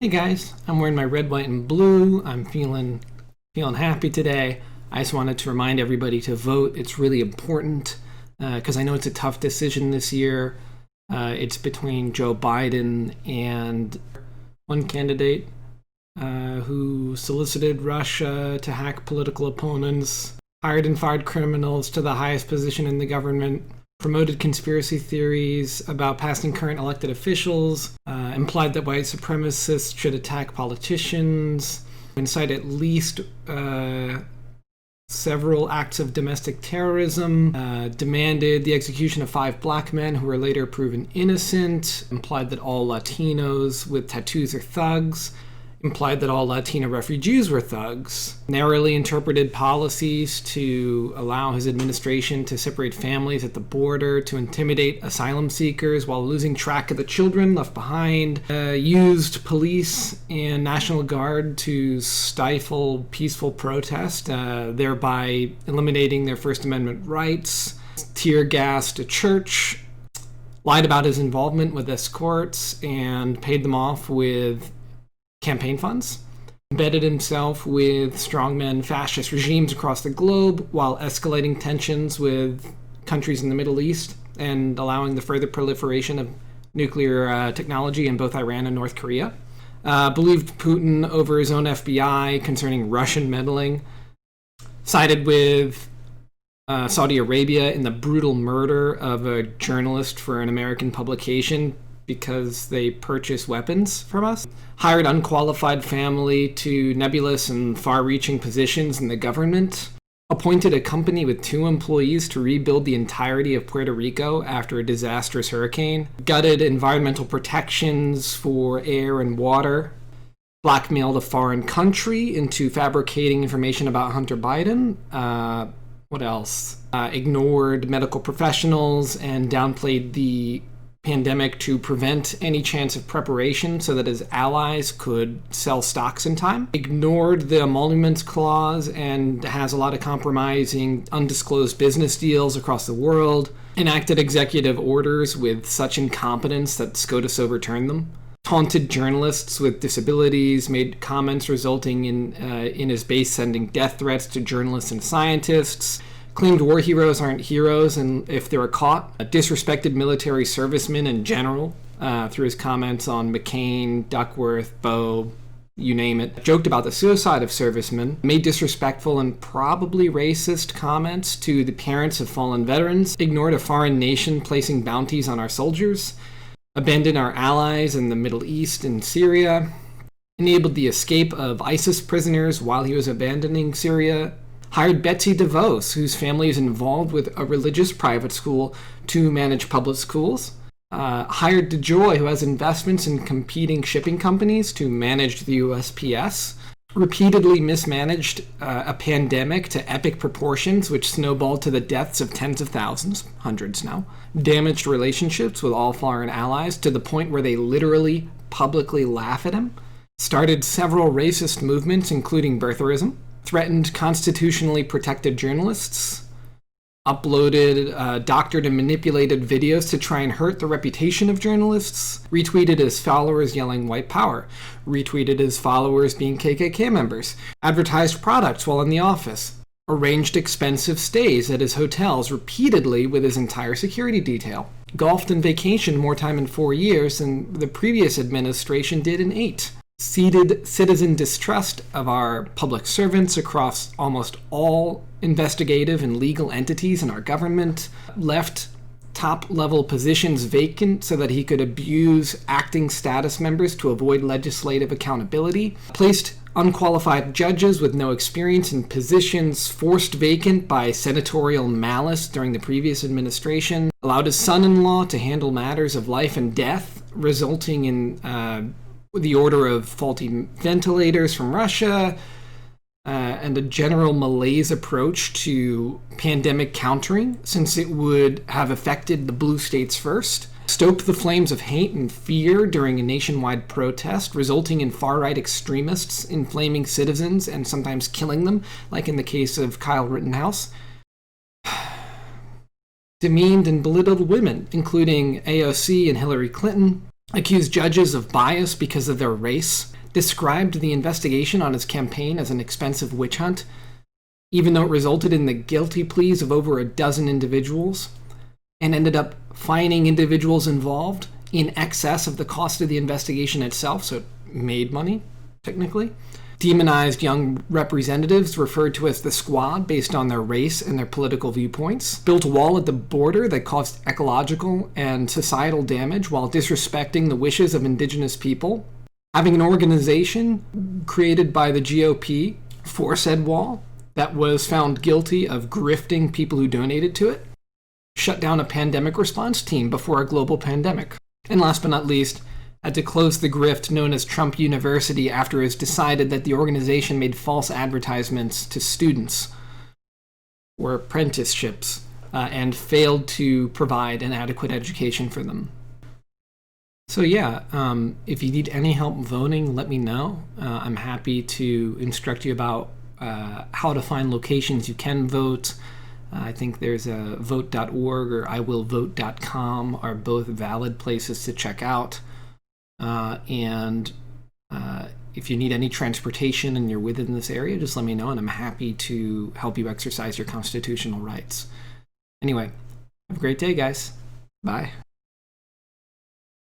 Hey guys, I'm wearing my red, white, and blue. I'm feeling happy today. I just wanted to remind everybody to vote. It's really important because I know it's a tough decision this year. It's between Joe Biden and one candidate who solicited Russia to hack political opponents, hired and fired criminals to the highest position in the government, promoted conspiracy theories about past and current elected officials, implied that white supremacists should attack politicians, incite at least several acts of domestic terrorism, demanded the execution of 5 black men who were later proven innocent, implied that all Latinos with tattoos are thugs, implied that all Latino refugees were thugs, narrowly interpreted policies to allow his administration to separate families at the border, to intimidate asylum seekers while losing track of the children left behind, used police and National Guard to stifle peaceful protest, thereby eliminating their First Amendment rights, tear gassed a church, lied about his involvement with escorts, and paid them off with campaign funds, embedded himself with strongmen fascist regimes across the globe while escalating tensions with countries in the Middle East and allowing the further proliferation of nuclear technology in both Iran and North Korea. Believed Putin over his own FBI concerning Russian meddling, sided with Saudi Arabia in the brutal murder of a journalist for an American publication because they purchase weapons from us, hired unqualified family to nebulous and far-reaching positions in the government, appointed a company with 2 employees to rebuild the entirety of Puerto Rico after a disastrous hurricane, gutted environmental protections for air and water, blackmailed a foreign country into fabricating information about Hunter Biden. What else? Ignored medical professionals and downplayed the pandemic to prevent any chance of preparation so that his allies could sell stocks in time, ignored the emoluments clause and has a lot of compromising undisclosed business deals across the world, enacted executive orders with such incompetence that SCOTUS overturned them, taunted journalists with disabilities, made comments resulting in his base sending death threats to journalists and scientists, claimed war heroes aren't heroes and if they were caught, disrespected military servicemen in general through his comments on McCain, Duckworth, Bowe, you name it, joked about the suicide of servicemen, made disrespectful and probably racist comments to the parents of fallen veterans, ignored a foreign nation placing bounties on our soldiers, abandoned our allies in the Middle East and Syria, enabled the escape of ISIS prisoners while he was abandoning Syria, hired Betsy DeVos, whose family is involved with a religious private school, to manage public schools. Hired DeJoy, who has investments in competing shipping companies, to manage the USPS. Repeatedly mismanaged a pandemic to epic proportions, which snowballed to the deaths of tens of thousands, hundreds now. Damaged relationships with all foreign allies to the point where they literally publicly laugh at him. Started several racist movements, including birtherism. Threatened constitutionally protected journalists, uploaded doctored and manipulated videos to try and hurt the reputation of journalists, retweeted his followers yelling white power, retweeted his followers being KKK members, advertised products while in the office, arranged expensive stays at his hotels repeatedly with his entire security detail, golfed and vacationed more time in 4 years than the previous administration did in 8. Seeded citizen distrust of our public servants across almost all investigative and legal entities in our government, left top-level positions vacant so that he could abuse acting status members to avoid legislative accountability, placed unqualified judges with no experience in positions forced vacant by senatorial malice during the previous administration, allowed his son-in-law to handle matters of life and death, resulting in the order of faulty ventilators from Russia, and a general malaise approach to pandemic countering, since it would have affected the blue states first, stoked the flames of hate and fear during a nationwide protest, resulting in far-right extremists inflaming citizens and sometimes killing them, like in the case of Kyle Rittenhouse, demeaned and belittled women, including AOC and Hillary Clinton, accused judges of bias because of their race, described the investigation on his campaign as an expensive witch hunt, even though it resulted in the guilty pleas of over a dozen individuals, and ended up fining individuals involved in excess of the cost of the investigation itself, so it made money, technically. Demonized young representatives referred to as the Squad based on their race and their political viewpoints. Built a wall at the border that caused ecological and societal damage while disrespecting the wishes of indigenous people. Having an organization created by the GOP for said wall that was found guilty of grifting people who donated to it. Shut down a pandemic response team before a global pandemic. And last but not least, had to close the grift known as Trump University after it was decided that the organization made false advertisements to students or apprenticeships and failed to provide an adequate education for them. So yeah, if you need any help voting, let me know. I'm happy to instruct you about how to find locations you can vote. I think there's a vote.org or iwillvote.com are both valid places to check out. And if you need any transportation and you're within this area, just let me know and I'm happy to help you exercise your constitutional rights. Anyway, have a great day, guys. Bye.